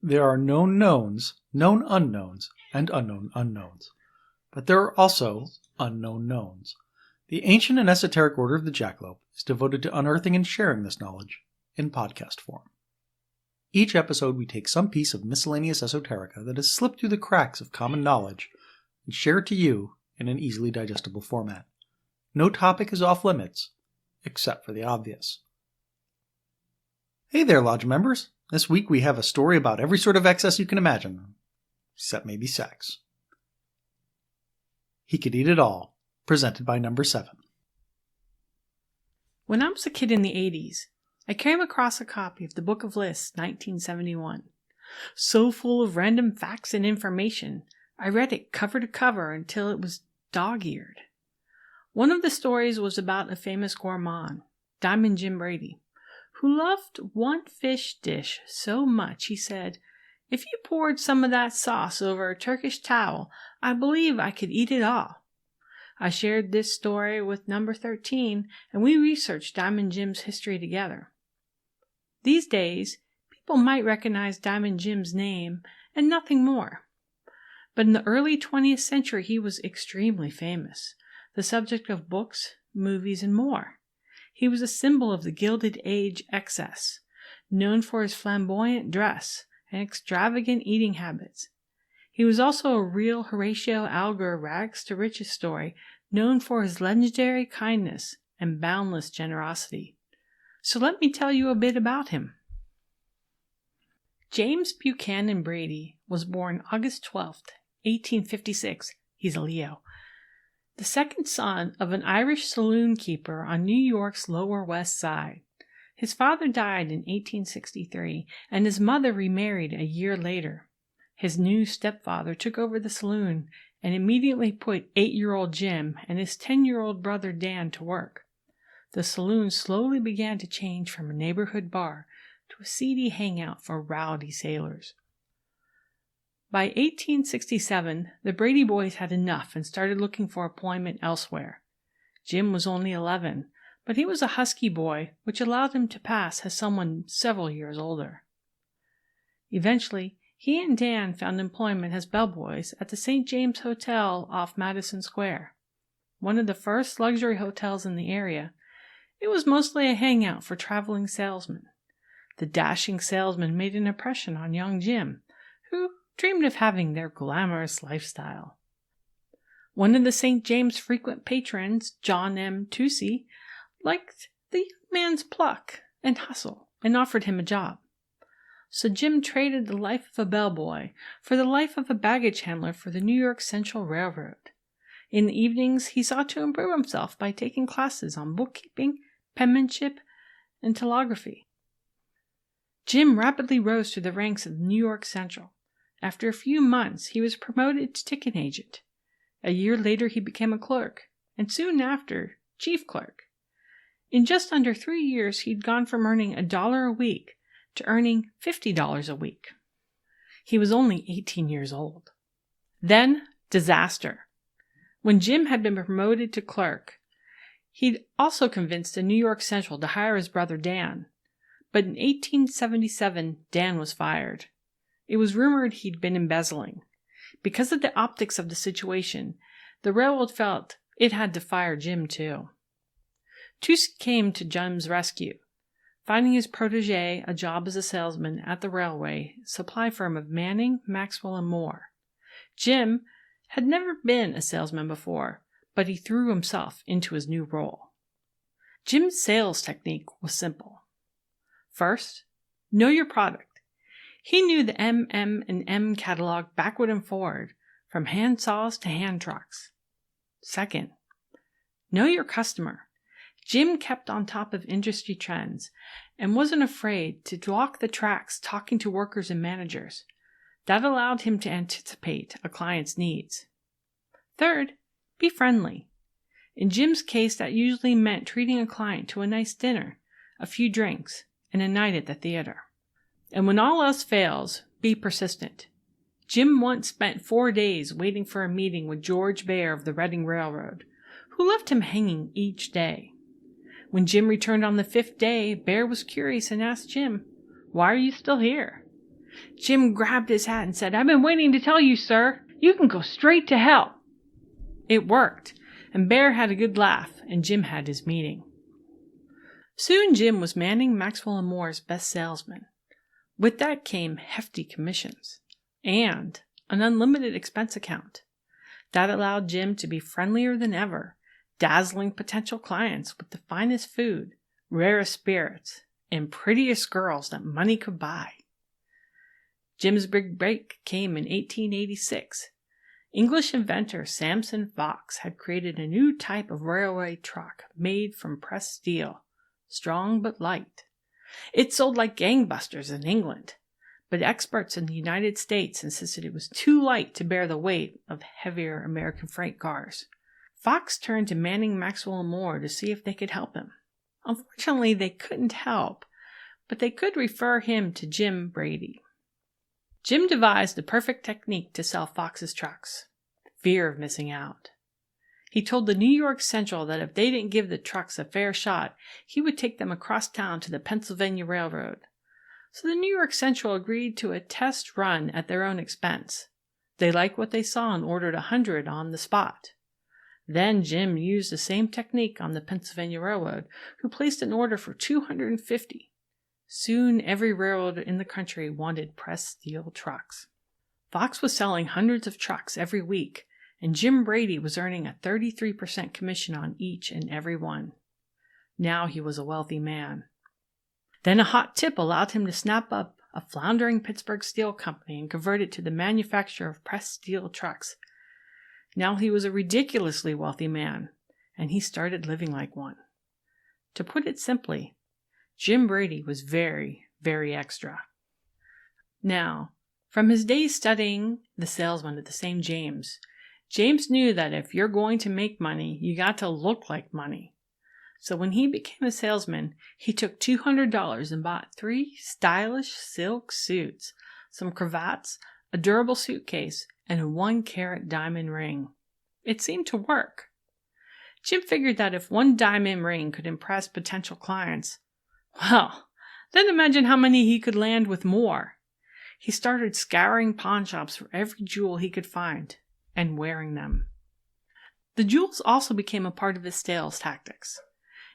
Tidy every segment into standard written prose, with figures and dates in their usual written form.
There are known knowns, known unknowns, and unknown unknowns. But there are also unknown knowns. The ancient and esoteric order of the Jackalope is devoted to unearthing and sharing this knowledge in podcast form. Each episode we take some piece of miscellaneous esoterica that has slipped through the cracks of common knowledge and share it to you in an easily digestible format. No topic is off limits, except for the obvious. Hey there, Lodge members! This week we have a story about every sort of excess you can imagine, except maybe sex. He Could Eat It All, presented by Number 7. When I was a kid in the 80s, I came across a copy of the Book of Lists, 1971. So full of random facts and information, I read it cover to cover until it was dog-eared. One of the stories was about a famous gourmand, Diamond Jim Brady, who loved one fish dish so much he said, "If you poured some of that sauce over a Turkish towel, I believe I could eat it all." I shared this story with Number 13, and we researched Diamond Jim's history together. These days, people might recognize Diamond Jim's name and nothing more. But in the early 20th century, he was extremely famous, the subject of books, movies, and more. He was a symbol of the Gilded Age excess, known for his flamboyant dress and extravagant eating habits. He was also a real Horatio Alger rags to riches story, known for his legendary kindness and boundless generosity. So let me tell you a bit about him. James Buchanan Brady was born August 12th, 1856. He's a Leo. The second son of an Irish saloon keeper on New York's Lower West Side. His father died in 1863, and his mother remarried a year later. His new stepfather took over the saloon and immediately put 8-year-old Jim and his 10-year-old brother Dan to work. The saloon slowly began to change from a neighborhood bar to a seedy hangout for rowdy sailors. By 1867, the Brady boys had enough and started looking for employment elsewhere. Jim was only 11, but he was a husky boy, which allowed him to pass as someone several years older. Eventually, he and Dan found employment as bellboys at the St. James Hotel off Madison Square. One of the first luxury hotels in the area, it was mostly a hangout for traveling salesmen. The dashing salesman made an impression on young Jim, who dreamed of having their glamorous lifestyle. One of the St. James' frequent patrons, John M. Toucey, liked the young man's pluck and hustle and offered him a job. So Jim traded the life of a bellboy for the life of a baggage handler for the New York Central Railroad. In the evenings, he sought to improve himself by taking classes on bookkeeping, penmanship, and telegraphy. Jim rapidly rose through the ranks of New York Central. After a few months, he was promoted to ticket agent. A year later, he became a clerk, and soon after, chief clerk. In just under 3 years, he'd gone from earning $1 a week to earning $50 a week. He was only 18 years old. Then, disaster. When Jim had been promoted to clerk, he'd also convinced the New York Central to hire his brother Dan. But in 1877, Dan was fired. It was rumored he'd been embezzling. Because of the optics of the situation, the railroad felt it had to fire Jim too. Toucey came to Jim's rescue, finding his protege a job as a salesman at the railway supply firm of Manning, Maxwell & Moore. Jim had never been a salesman before, but he threw himself into his new role. Jim's sales technique was simple. First, know your product. He knew the M&M catalog backward and forward, from hand saws to hand trucks. Second, know your customer. Jim kept on top of industry trends and wasn't afraid to walk the tracks talking to workers and managers. That allowed him to anticipate a client's needs. Third, be friendly. In Jim's case, that usually meant treating a client to a nice dinner, a few drinks, and a night at the theater. And when all else fails, be persistent. Jim once spent 4 days waiting for a meeting with George Bear of the Reading Railroad, who left him hanging each day. When Jim returned on the 5th day, Bear was curious and asked Jim, "Why are you still here?" Jim grabbed his hat and said, "I've been waiting to tell you, sir. You can go straight to hell." It worked, and Bear had a good laugh, and Jim had his meeting. Soon Jim was Manning, Maxwell & Moore's best salesman. With that came hefty commissions and an unlimited expense account. That allowed Jim to be friendlier than ever, dazzling potential clients with the finest food, rarest spirits, and prettiest girls that money could buy. Jim's big break came in 1886. English inventor Samson Fox had created a new type of railway truck made from pressed steel, strong but light. It sold like gangbusters in England, but experts in the United States insisted it was too light to bear the weight of heavier American freight cars. Fox turned to Manning, Maxwell & Moore to see if they could help him. Unfortunately, they couldn't help, but they could refer him to Jim Brady. Jim devised the perfect technique to sell Fox's trucks: fear of missing out. He told the New York Central that if they didn't give the trucks a fair shot, he would take them across town to the Pennsylvania Railroad. So the New York Central agreed to a test run at their own expense. They liked what they saw and ordered 100 on the spot. Then Jim used the same technique on the Pennsylvania Railroad, who placed an order for 250. Soon every railroad in the country wanted pressed steel trucks. Fox was selling hundreds of trucks every week, and Jim Brady was earning a 33% commission on each and every one. Now he was a wealthy man. Then a hot tip allowed him to snap up a floundering Pittsburgh steel company and convert it to the manufacture of pressed steel trucks. Now he was a ridiculously wealthy man, and he started living like one. To put it simply, Jim Brady was very, very extra. Now, from his days studying the salesman at the St. James, James knew that if you're going to make money, you got to look like money. So when he became a salesman, he took $200 and bought 3 stylish silk suits, some cravats, a durable suitcase, and a 1-carat diamond ring. It seemed to work. Jim figured that if 1 diamond ring could impress potential clients, well, then imagine how many he could land with more. He started scouring pawn shops for every jewel he could find and wearing them. The jewels also became a part of his sales tactics.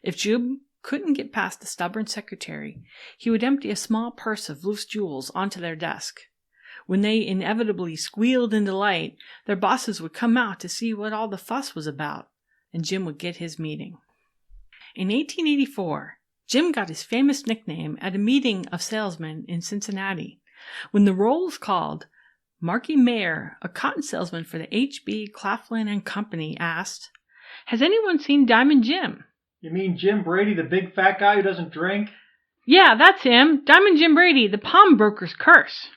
If Jim couldn't get past the stubborn secretary, he would empty a small purse of loose jewels onto their desk. When they inevitably squealed into light, their bosses would come out to see what all the fuss was about, and Jim would get his meeting. In 1884, Jim got his famous nickname at a meeting of salesmen in Cincinnati. When the roll was called, Marky Mayer, a cotton salesman for the H.B. Claflin & Company, asked, "Has anyone seen Diamond Jim?" You mean Jim Brady, the big fat guy who doesn't drink? "Yeah, that's him. Diamond Jim Brady, the pawnbroker's curse."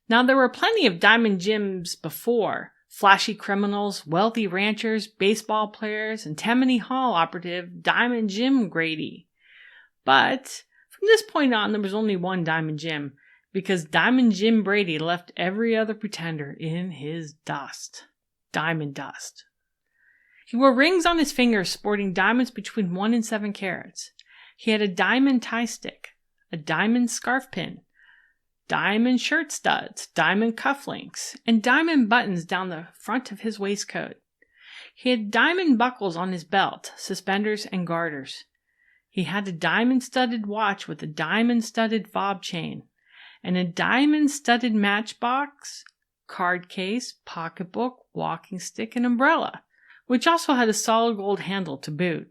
Now, there were plenty of Diamond Jims before. Flashy criminals, wealthy ranchers, baseball players, and Tammany Hall operative Diamond Jim Grady. But from this point on, there was only one Diamond Jim, because Diamond Jim Brady left every other pretender in his dust. Diamond dust. He wore rings on his fingers sporting diamonds between 1 and 7 carats. He had a diamond tie stick, a diamond scarf pin, diamond shirt studs, diamond cufflinks, and diamond buttons down the front of his waistcoat. He had diamond buckles on his belt, suspenders, and garters. He had a diamond-studded watch with a diamond-studded fob chain, and a diamond-studded matchbox, card case, pocketbook, walking stick, and umbrella, which also had a solid gold handle to boot.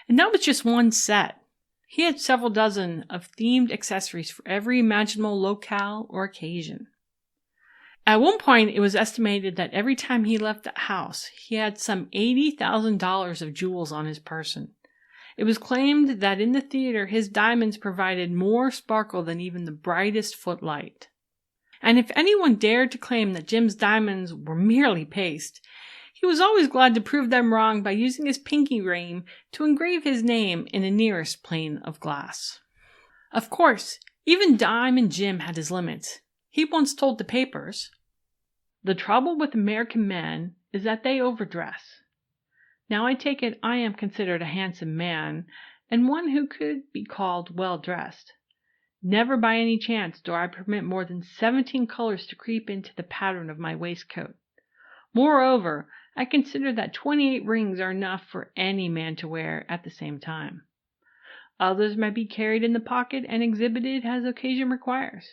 And that was just one set. He had several dozen of themed accessories for every imaginable locale or occasion. At one point, it was estimated that every time he left the house, he had some $80,000 of jewels on his person. It was claimed that in the theater, his diamonds provided more sparkle than even the brightest footlight. And if anyone dared to claim that Jim's diamonds were merely paste, he was always glad to prove them wrong by using his pinky ring to engrave his name in the nearest pane of glass. Of course, even Diamond Jim had his limits. He once told the papers, "The trouble with American men is that they overdress. Now I take it I am considered a handsome man, and one who could be called well-dressed. Never by any chance do I permit more than 17 colors to creep into the pattern of my waistcoat. Moreover, I consider that 28 rings are enough for any man to wear at the same time. Others may be carried in the pocket and exhibited as occasion requires.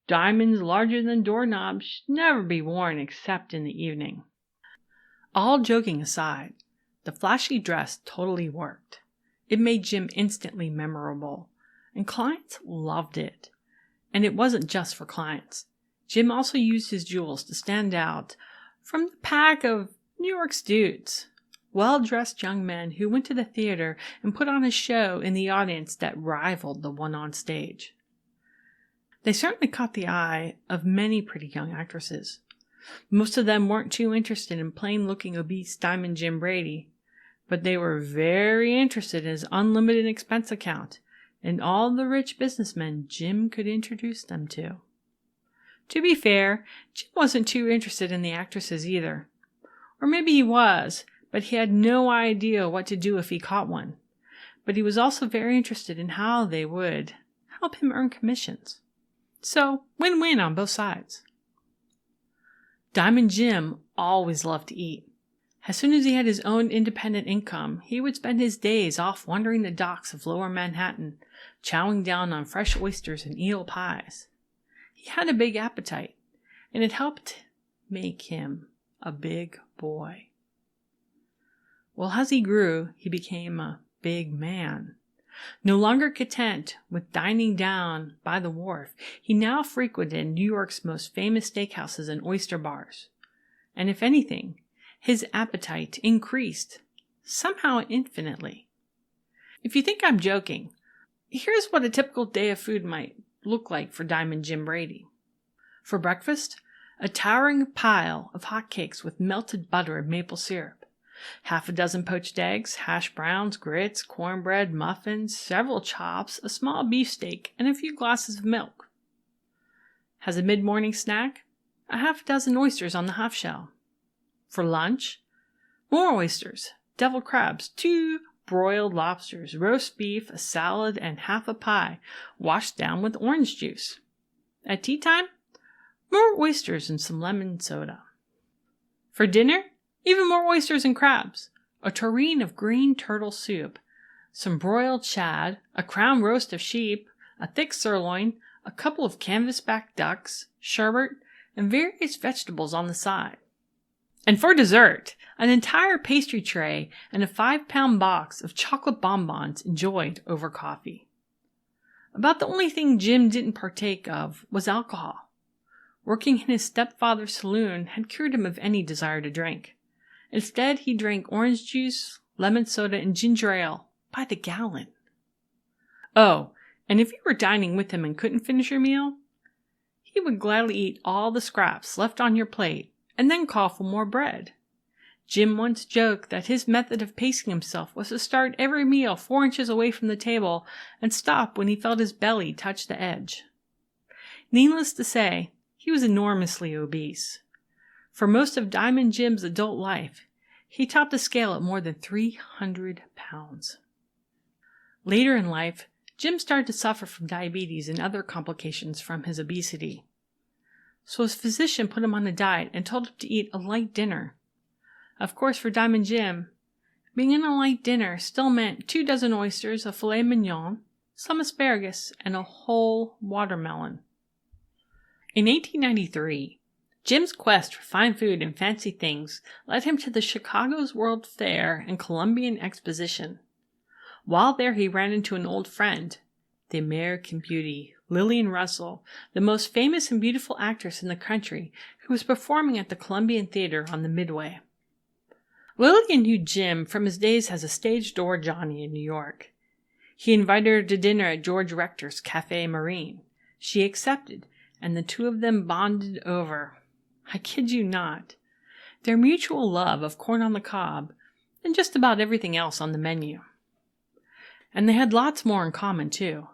Diamonds larger than doorknobs should never be worn except in the evening. All joking aside, the flashy dress totally worked. It made Jim instantly memorable, and clients loved it. And it wasn't just for clients. Jim also used his jewels to stand out from the pack of New York's dudes, well-dressed young men who went to the theater and put on a show in the audience that rivaled the one on stage. They certainly caught the eye of many pretty young actresses. Most of them weren't too interested in plain-looking obese Diamond Jim Brady, but they were very interested in his unlimited expense account and all the rich businessmen Jim could introduce them to. To be fair, Jim wasn't too interested in the actresses either. Or maybe he was, but he had no idea what to do if he caught one. But he was also very interested in how they would help him earn commissions. So, win-win on both sides. Diamond Jim always loved to eat. As soon as he had his own independent income, he would spend his days off wandering the docks of lower Manhattan, chowing down on fresh oysters and eel pies. He had a big appetite, and it helped make him a big boy. Well, as he grew, he became a big man. No longer content with dining down by the wharf, he now frequented New York's most famous steakhouses and oyster bars. And if anything, his appetite increased, somehow infinitely. If you think I'm joking, here's what a typical day of food might look like for Diamond Jim Brady. For breakfast, a towering pile of hotcakes with melted butter and maple syrup. Half a dozen poached eggs, hash browns, grits, cornbread, muffins, several chops, a small beefsteak, and a few glasses of milk. As a mid-morning snack, a half a dozen oysters on the half shell. For lunch, more oysters, deviled crabs, 2 broiled lobsters, roast beef, a salad, and half a pie, washed down with orange juice. At tea time, more oysters and some lemon soda. For dinner, even more oysters and crabs, a tureen of green turtle soup, some broiled shad, a crown roast of sheep, a thick sirloin, a couple of canvasback ducks, sherbet, and various vegetables on the side. And for dessert, an entire pastry tray and a 5-pound box of chocolate bonbons enjoyed over coffee. About the only thing Jim didn't partake of was alcohol. Working in his stepfather's saloon had cured him of any desire to drink. Instead, he drank orange juice, lemon soda, and ginger ale by the gallon. Oh, and if you were dining with him and couldn't finish your meal, he would gladly eat all the scraps left on your plate and then call for more bread. Jim once joked that his method of pacing himself was to start every meal 4 inches away from the table and stop when he felt his belly touch the edge. Needless to say, he was enormously obese. For most of Diamond Jim's adult life, he topped the scale at more than 300 pounds. Later in life, Jim started to suffer from diabetes and other complications from his obesity. So his physician put him on a diet and told him to eat a light dinner. Of course, for Diamond Jim, being in a light dinner still meant 2 dozen oysters, a filet mignon, some asparagus, and a whole watermelon. In 1893, Jim's quest for fine food and fancy things led him to the Chicago's World Fair and Columbian Exposition. While there, he ran into an old friend, the American beauty, Lillian Russell, the most famous and beautiful actress in the country, who was performing at the Columbian Theater on the Midway. Lillian knew Jim from his days as a stage door Johnny in New York. He invited her to dinner at George Rector's Café Marine. She accepted, and the two of them bonded over, I kid you not, their mutual love of corn on the cob and just about everything else on the menu. And they had lots more in common, too.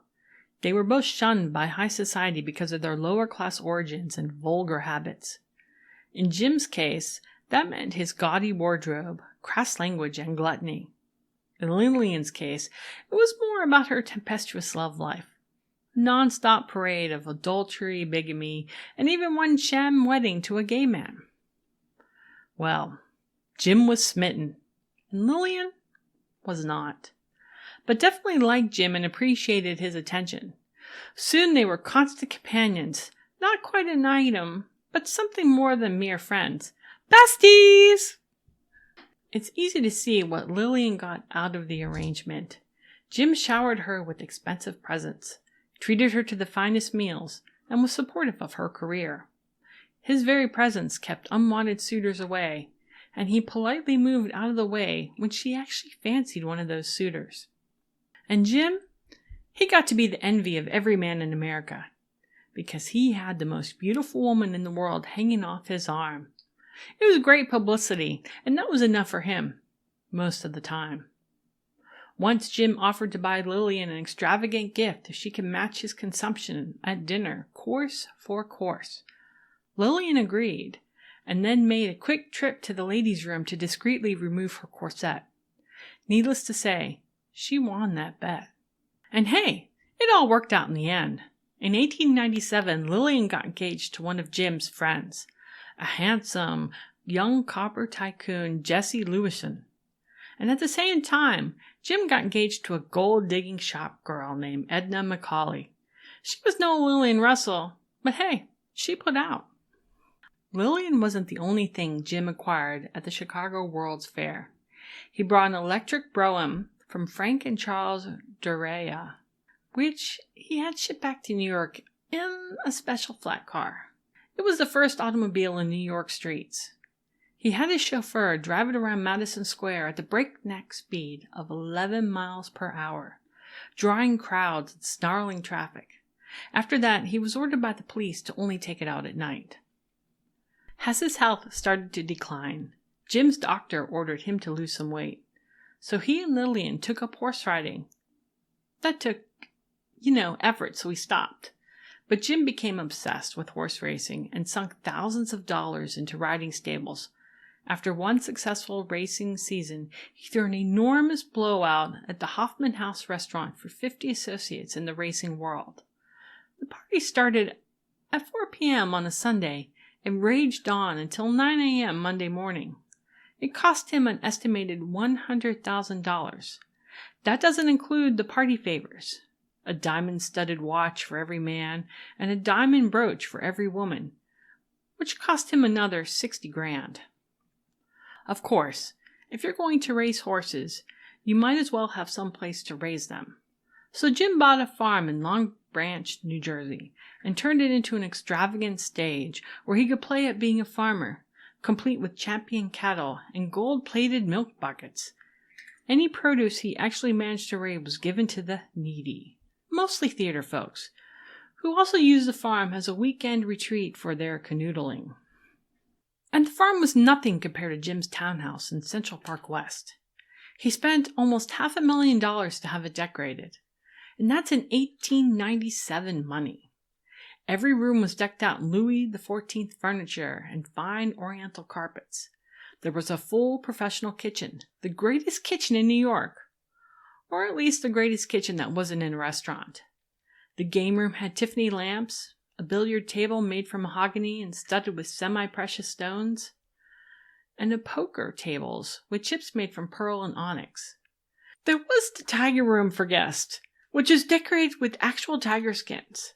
They were both shunned by high society because of their lower-class origins and vulgar habits. In Jim's case, that meant his gaudy wardrobe, crass language, and gluttony. In Lillian's case, it was more about her tempestuous love life. non-stop parade of adultery, bigamy, and even one sham wedding to a gay man. Well, Jim was smitten, and Lillian was not, but definitely liked Jim and appreciated his attention. Soon they were constant companions, not quite an item, but something more than mere friends. Besties! It's easy to see what Lillian got out of the arrangement. Jim showered her with expensive presents, treated her to the finest meals, and was supportive of her career. His very presence kept unwanted suitors away, and he politely moved out of the way when she actually fancied one of those suitors. And Jim, he got to be the envy of every man in America, because he had the most beautiful woman in the world hanging off his arm. It was great publicity, and that was enough for him, most of the time. Once Jim offered to buy Lillian an extravagant gift if she could match his consumption at dinner, course for course. Lillian agreed, and then made a quick trip to the ladies' room to discreetly remove her corset. Needless to say, she won that bet. And hey, it all worked out in the end. In 1897, Lillian got engaged to one of Jim's friends, a handsome, young copper tycoon, Jesse Lewison. And at the same time, Jim got engaged to a gold-digging shop girl named Edna McCauley. She was no Lillian Russell, but hey, she put out. Lillian wasn't the only thing Jim acquired at the Chicago World's Fair. He brought an electric brougham from Frank and Charles Durea, which he had shipped back to New York in a special flat car. It was the first automobile in New York streets. He had his chauffeur drive it around Madison Square at the breakneck speed of 11 miles per hour, drawing crowds and snarling traffic. After that, he was ordered by the police to only take it out at night. As his health started to decline, Jim's doctor ordered him to lose some weight. So he and Lillian took up horse riding. That took, effort, so he stopped. But Jim became obsessed with horse racing and sunk thousands of dollars into riding stables. After one successful racing season, he threw an enormous blowout at the Hoffman House restaurant for 50 associates in the racing world. The party started at 4 p.m. on a Sunday and raged on until 9 a.m. Monday morning. It cost him an estimated $100,000. That doesn't include the party favors, a diamond-studded watch for every man and a diamond brooch for every woman, which cost him another $60,000. Of course, if you're going to race horses, you might as well have some place to raise them. So Jim bought a farm in Long Branch, New Jersey, and turned it into an extravagant stage where he could play at being a farmer, complete with champion cattle and gold-plated milk buckets. Any produce he actually managed to raise was given to the needy, mostly theater folks, who also used the farm as a weekend retreat for their canoodling. And the farm was nothing compared to Jim's townhouse in Central Park West. He spent almost $500,000 to have it decorated, and that's in 1897 money. Every room was decked out in Louis XIV furniture and fine oriental carpets. There was a full professional kitchen, the greatest kitchen in New York, or at least the greatest kitchen that wasn't in a restaurant. The game room had Tiffany lamps, a billiard table made from mahogany and studded with semi-precious stones, and a poker tables with chips made from pearl and onyx. There was the tiger room for guests, which is decorated with actual tiger skins.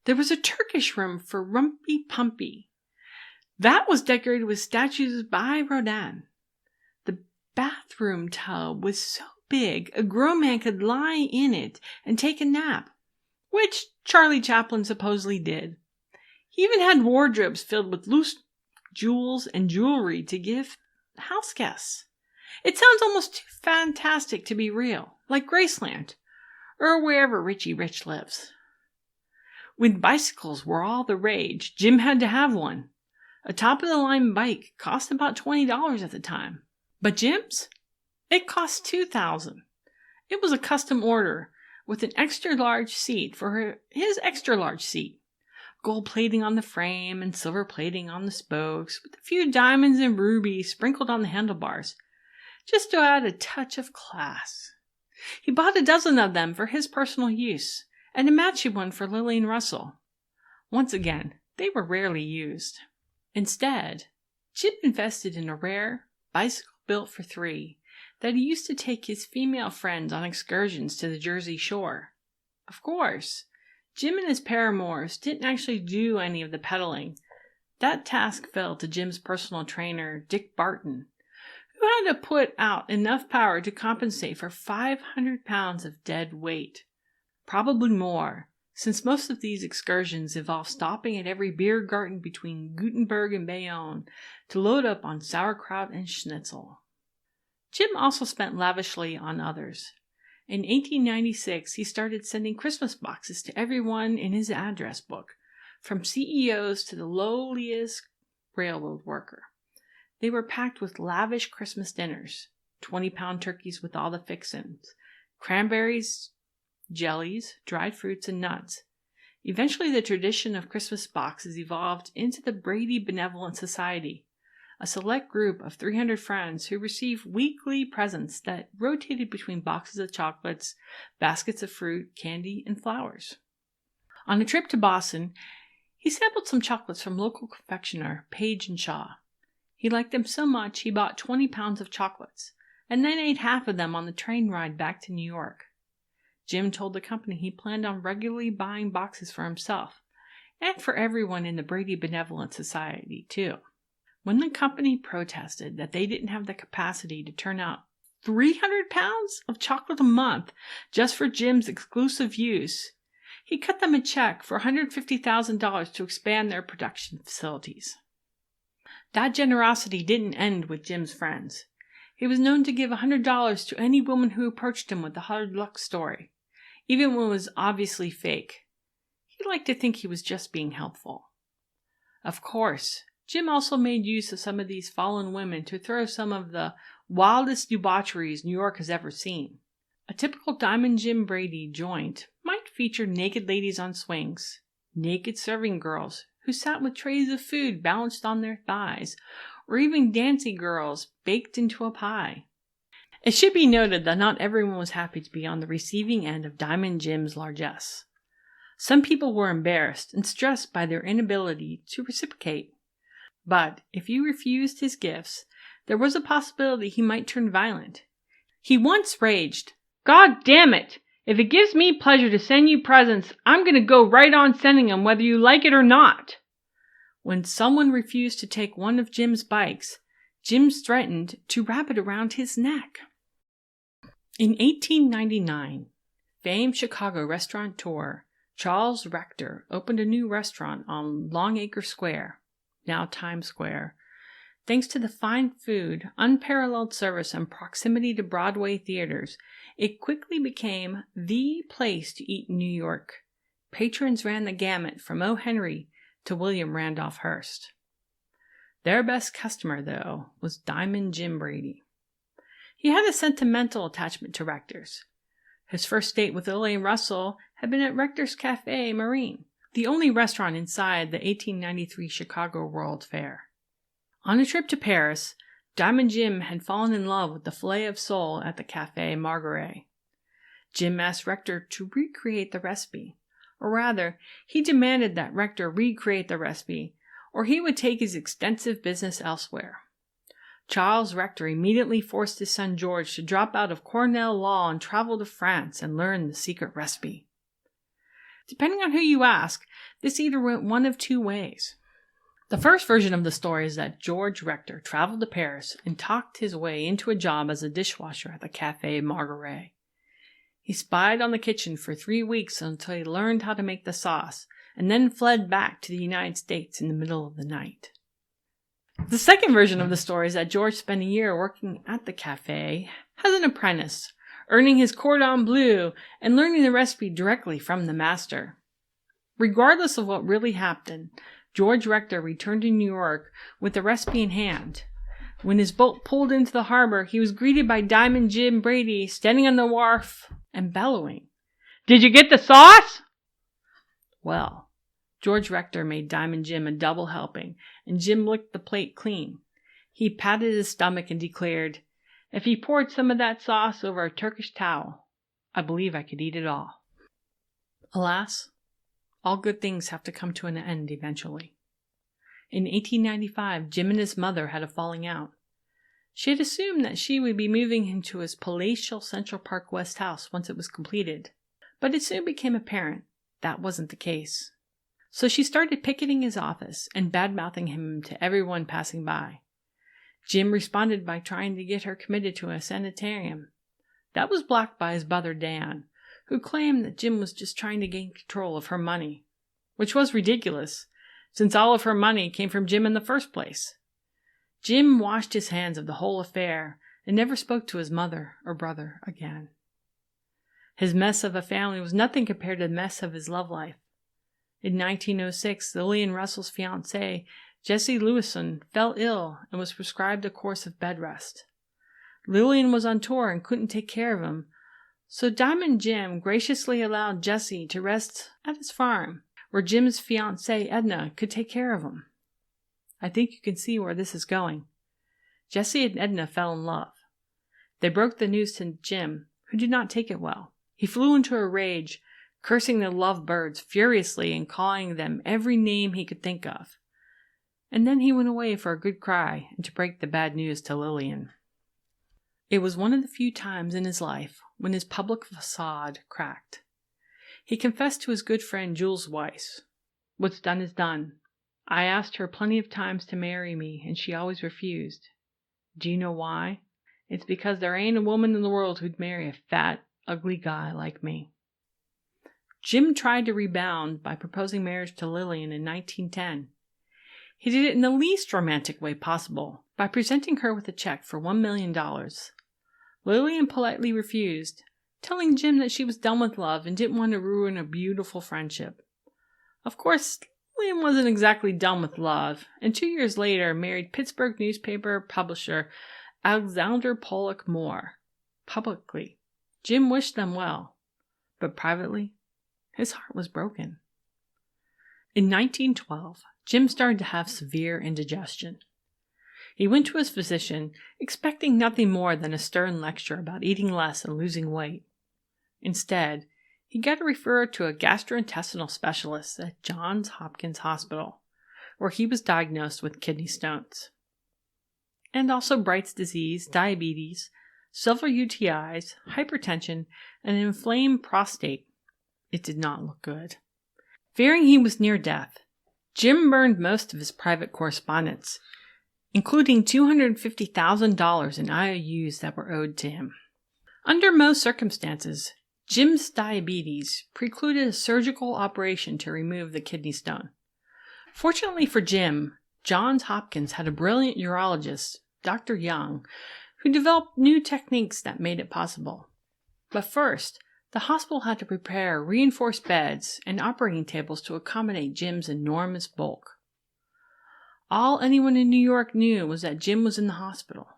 There was a Turkish room for Rumpy Pumpy. That was decorated with statues by Rodin. The bathroom tub was so big a grown man could lie in it and take a nap, which Charlie Chaplin supposedly did. He even had wardrobes filled with loose jewels and jewelry to give house guests. It sounds almost too fantastic to be real, like Graceland, or wherever Richie Rich lives. When bicycles were all the rage, Jim had to have one. A top-of-the-line bike cost about $20 at the time. But Jim's? It cost $2,000. It was a custom order, with an extra-large seat for his extra-large seat. Gold plating on the frame and silver plating on the spokes, with a few diamonds and rubies sprinkled on the handlebars, just to add a touch of class. He bought a dozen of them for his personal use, and a matching one for Lillian Russell. Once again, they were rarely used. Instead, Jim invested in a rare bicycle built for three that he used to take his female friends on excursions to the Jersey Shore. Of course, Jim and his paramours didn't actually do any of the pedaling. That task fell to Jim's personal trainer, Dick Barton, who had to put out enough power to compensate for 500 pounds of dead weight. Probably more, since most of these excursions involved stopping at every beer garden between Gutenberg and Bayonne to load up on sauerkraut and schnitzel. Jim also spent lavishly on others. In 1896, he started sending Christmas boxes to everyone in his address book, from CEOs to the lowliest railroad worker. They were packed with lavish Christmas dinners, 20-pound turkeys with all the fixins, cranberries, jellies, dried fruits, and nuts. Eventually, the tradition of Christmas boxes evolved into the Brady Benevolent Society, a select group of 300 friends who received weekly presents that rotated between boxes of chocolates, baskets of fruit, candy, and flowers. On a trip to Boston, he sampled some chocolates from local confectioner Page and Shaw. He liked them so much he bought 20 pounds of chocolates, and then ate half of them on the train ride back to New York. Jim told the company he planned on regularly buying boxes for himself, and for everyone in the Brady Benevolent Society, too. When the company protested that they didn't have the capacity to turn out 300 pounds of chocolate a month just for Jim's exclusive use, he cut them a check for $150,000 to expand their production facilities. That generosity didn't end with Jim's friends. He was known to give $100 to any woman who approached him with a hard luck story, even when it was obviously fake. He liked to think he was just being helpful. Of course, Jim also made use of some of these fallen women to throw some of the wildest debaucheries New York has ever seen. A typical Diamond Jim Brady joint might feature naked ladies on swings, naked serving girls who sat with trays of food balanced on their thighs, or even dancing girls baked into a pie. It should be noted that not everyone was happy to be on the receiving end of Diamond Jim's largesse. Some people were embarrassed and stressed by their inability to reciprocate. But if you refused his gifts, there was a possibility he might turn violent. He once raged, "God damn it! If it gives me pleasure to send you presents, I'm going to go right on sending them whether you like it or not." When someone refused to take one of Jim's bikes, Jim threatened to wrap it around his neck. In 1899, famed Chicago restaurateur Charles Rector opened a new restaurant on Longacre Square, now Times Square. Thanks to the fine food, unparalleled service, and proximity to Broadway theaters, it quickly became the place to eat in New York. Patrons ran the gamut from O. Henry to William Randolph Hearst. Their best customer, though, was Diamond Jim Brady. He had a sentimental attachment to Rector's. His first date with Lillian Russell had been at Rector's Café Marine, the only restaurant inside the 1893 Chicago World Fair. On a trip to Paris, Diamond Jim had fallen in love with the filet of sole at the Café Margaret. Jim asked Rector to recreate the recipe, or rather, he demanded that Rector recreate the recipe, or he would take his extensive business elsewhere. Charles Rector immediately forced his son George to drop out of Cornell Law and travel to France and learn the secret recipe. Depending on who you ask, this either went one of two ways. The first version of the story is that George Rector traveled to Paris and talked his way into a job as a dishwasher at the Café Margaret. He spied on the kitchen for 3 weeks until he learned how to make the sauce, and then fled back to the United States in the middle of the night. The second version of the story is that George spent a year working at the cafe as an apprentice, earning his cordon bleu and learning the recipe directly from the master. Regardless of what really happened, George Rector returned to New York with the recipe in hand. When his boat pulled into the harbor, he was greeted by Diamond Jim Brady standing on the wharf and bellowing, "Did you get the sauce?" Well, George Rector made Diamond Jim a double helping, and Jim licked the plate clean. He patted his stomach and declared, "If he poured some of that sauce over a Turkish towel, I believe I could eat it all." Alas, all good things have to come to an end eventually. In 1895, Jim and his mother had a falling out. She had assumed that she would be moving into his palatial Central Park West house once it was completed, but it soon became apparent that wasn't the case. So she started picketing his office and bad-mouthing him to everyone passing by. Jim responded by trying to get her committed to a sanitarium. That was blocked by his brother Dan, who claimed that Jim was just trying to gain control of her money, which was ridiculous, since all of her money came from Jim in the first place. Jim washed his hands of the whole affair and never spoke to his mother or brother again. His mess of a family was nothing compared to the mess of his love life. In 1906, Lillian Russell's fiancé, Jesse Lewison, fell ill and was prescribed a course of bed rest. Lillian was on tour and couldn't take care of him, so Diamond Jim graciously allowed Jesse to rest at his farm, where Jim's fiancée Edna could take care of him. I think you can see where this is going. Jesse and Edna fell in love. They broke the news to Jim, who did not take it well. He flew into a rage, cursing the lovebirds furiously and calling them every name he could think of. And then he went away for a good cry and to break the bad news to Lillian. It was one of the few times in his life when his public facade cracked. He confessed to his good friend Jules Weiss, "What's done is done. I asked her plenty of times to marry me, and she always refused. Do you know why? It's because there ain't a woman in the world who'd marry a fat, ugly guy like me." Jim tried to rebound by proposing marriage to Lillian in 1910. He did it in the least romantic way possible, by presenting her with a check for $1 million. Lillian politely refused, telling Jim that she was done with love and didn't want to ruin a beautiful friendship. Of course, Lillian wasn't exactly done with love, and 2 years later married Pittsburgh newspaper publisher Alexander Pollock Moore. Publicly, Jim wished them well, but privately, his heart was broken. In 1912, Jim started to have severe indigestion. He went to his physician, expecting nothing more than a stern lecture about eating less and losing weight. Instead, he got referred to a gastrointestinal specialist at Johns Hopkins Hospital, where he was diagnosed with kidney stones. And also Bright's disease, diabetes, several UTIs, hypertension, and an inflamed prostate. It did not look good. Fearing he was near death, Jim burned most of his private correspondence, including $250,000 in IOUs that were owed to him. Under most circumstances, Jim's diabetes precluded a surgical operation to remove the kidney stone. Fortunately for Jim, Johns Hopkins had a brilliant urologist, Dr. Young, who developed new techniques that made it possible. But first, the hospital had to prepare reinforced beds and operating tables to accommodate Jim's enormous bulk. All anyone in New York knew was that Jim was in the hospital.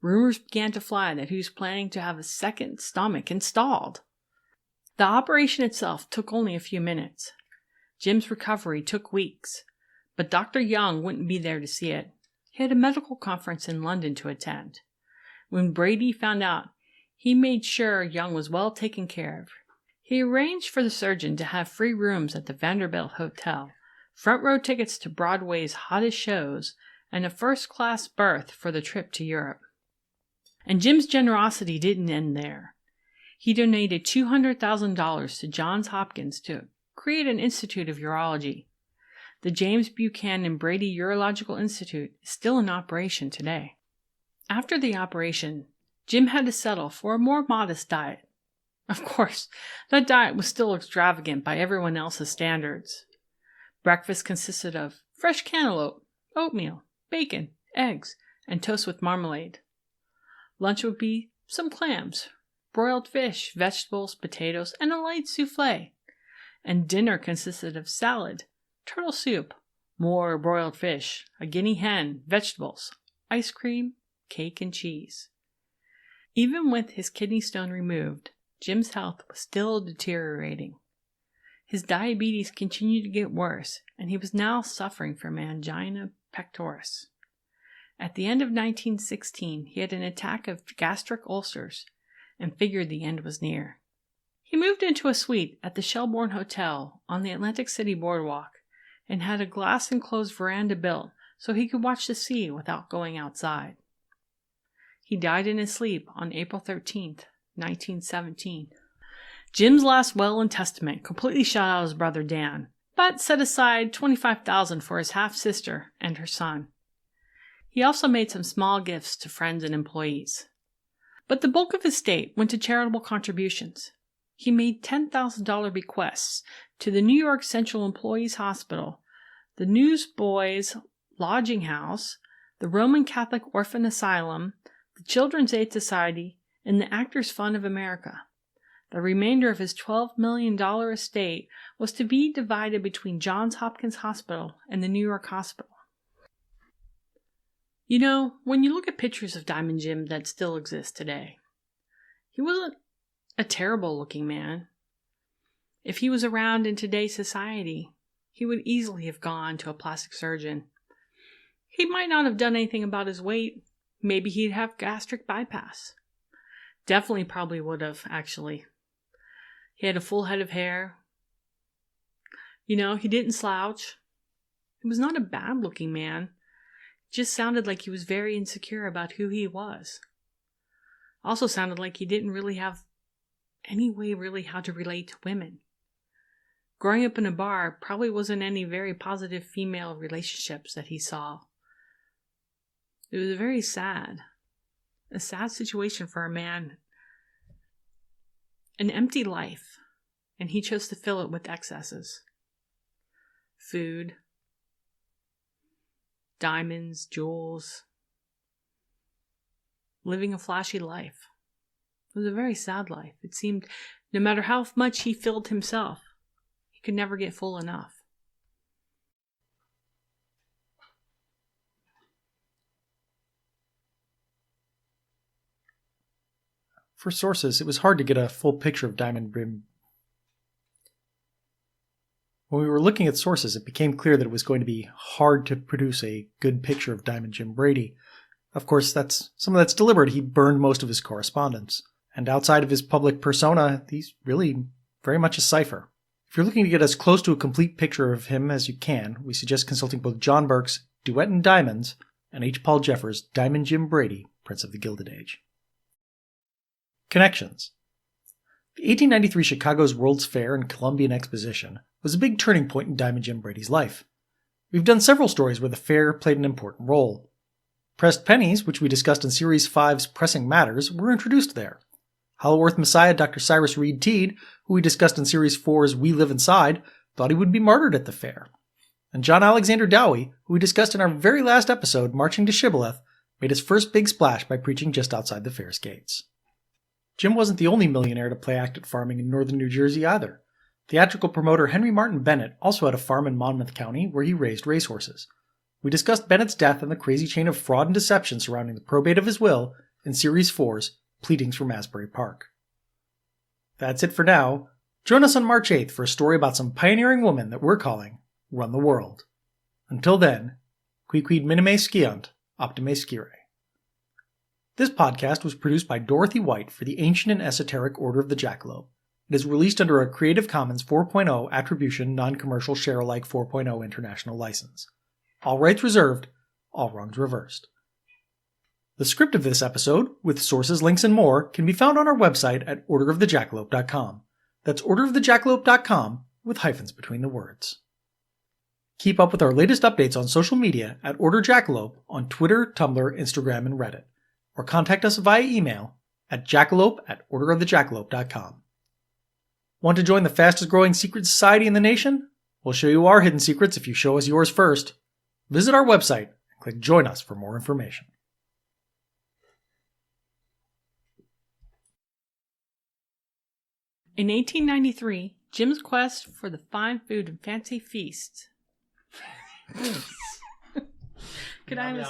Rumors began to fly that he was planning to have a second stomach installed. The operation itself took only a few minutes. Jim's recovery took weeks, but Dr. Young wouldn't be there to see it. He had a medical conference in London to attend. When Brady found out, he made sure Young was well taken care of. He arranged for the surgeon to have free rooms at the Vanderbilt Hotel, front row tickets to Broadway's hottest shows, and a first-class berth for the trip to Europe. And Jim's generosity didn't end there. He donated $200,000 to Johns Hopkins to create an Institute of Urology. The James Buchanan Brady Urological Institute is still in operation today. After the operation, Jim had to settle for a more modest diet. Of course, that diet was still extravagant by everyone else's standards. Breakfast consisted of fresh cantaloupe, oatmeal, bacon, eggs, and toast with marmalade. Lunch would be some clams, broiled fish, vegetables, potatoes, and a light souffle. And dinner consisted of salad, turtle soup, more broiled fish, a guinea hen, vegetables, ice cream, cake, and cheese. Even with his kidney stone removed, Jim's health was still deteriorating. His diabetes continued to get worse, and he was now suffering from angina pectoris. At the end of 1916, he had an attack of gastric ulcers and figured the end was near. He He moved into a suite at the Shelbourne Hotel on the Atlantic City Boardwalk and had a glass-enclosed veranda built so he could watch the sea without going outside. He died in his sleep on April 13th, 1917. Jim's last will and testament completely shut out his brother Dan, but set aside $25,000 for his half-sister and her son. He also made some small gifts to friends and employees. But the bulk of his estate went to charitable contributions. He made $10,000 bequests to the New York Central Employees Hospital, the Newsboys Lodging House, the Roman Catholic Orphan Asylum, the Children's Aid Society, and the Actors Fund of America. The remainder of his $12 million estate was to be divided between Johns Hopkins Hospital and the New York Hospital. You know, when you look at pictures of Diamond Jim that still exist today, he wasn't a terrible-looking man. If he was around in today's society, he would easily have gone to a plastic surgeon. He might not have done anything about his weight. Maybe he'd have gastric bypass. Definitely probably would have, actually. He had a full head of hair. You know, he didn't slouch. He was not a bad-looking man. Just sounded like he was very insecure about who he was. Also sounded like he didn't really have any way really how to relate to women. Growing up in a bar probably wasn't any very positive female relationships that he saw. It was very sad. A sad situation for a man. An empty life, and he chose to fill it with excesses. Food, diamonds, jewels, living a flashy life. It was a very sad life. It seemed no matter how much he filled himself, he could never get full enough. For sources, it was hard to get a full picture of Diamond Jim. When we were looking at sources, it became clear that it was going to be hard to produce a good picture of Diamond Jim Brady. Of course, some of that's deliberate. He burned most of his correspondence. And outside of his public persona, he's really very much a cipher. If you're looking to get as close to a complete picture of him as you can, we suggest consulting both John Burke's DUET in Diamonds and H. Paul Jeffers' Diamond Jim Brady, Prince of the Gilded Age. Connections. The 1893 Chicago's World's Fair and Columbian Exposition was a big turning point in Diamond Jim Brady's life. We've done several stories where the fair played an important role. Pressed pennies, which we discussed in Series 5's Pressing Matters, were introduced there. Hollowworth Messiah Dr. Cyrus Reed Teed, who we discussed in Series 4's We Live Inside, thought he would be martyred at the fair. And John Alexander Dowie, who we discussed in our very last episode, Marching to Shibboleth, made his first big splash by preaching just outside the fair's gates. Jim wasn't the only millionaire to play act at farming in northern New Jersey either. Theatrical promoter Henry Martin Bennett also had a farm in Monmouth County where he raised racehorses. We discussed Bennett's death and the crazy chain of fraud and deception surrounding the probate of his will in Series 4's Pleadings from Asbury Park. That's it for now. Join us on March 8th for a story about some pioneering woman that we're calling Run the World. Until then, quid minime sciant, optime scire. This podcast was produced by Dorothy White for the Ancient and Esoteric Order of the Jackalope. It is released under a Creative Commons 4.0 Attribution Non-Commercial Share-alike 4.0 International License. All rights reserved, all wrongs reversed. The script of this episode, with sources, links, and more, can be found on our website at orderofthejackalope.com. That's orderofthejackalope.com with hyphens between the words. Keep up with our latest updates on social media at Order Jackalope on Twitter, Tumblr, Instagram, and Reddit. Or contact us via email at jackalope@orderofthejackalope.com. Want to join the fastest growing secret society in the nation? We'll show you our hidden secrets if you show us yours first. Visit our website and click Join Us for more information. In 1893, Jim's quest for the fine food and fancy feasts. Could I have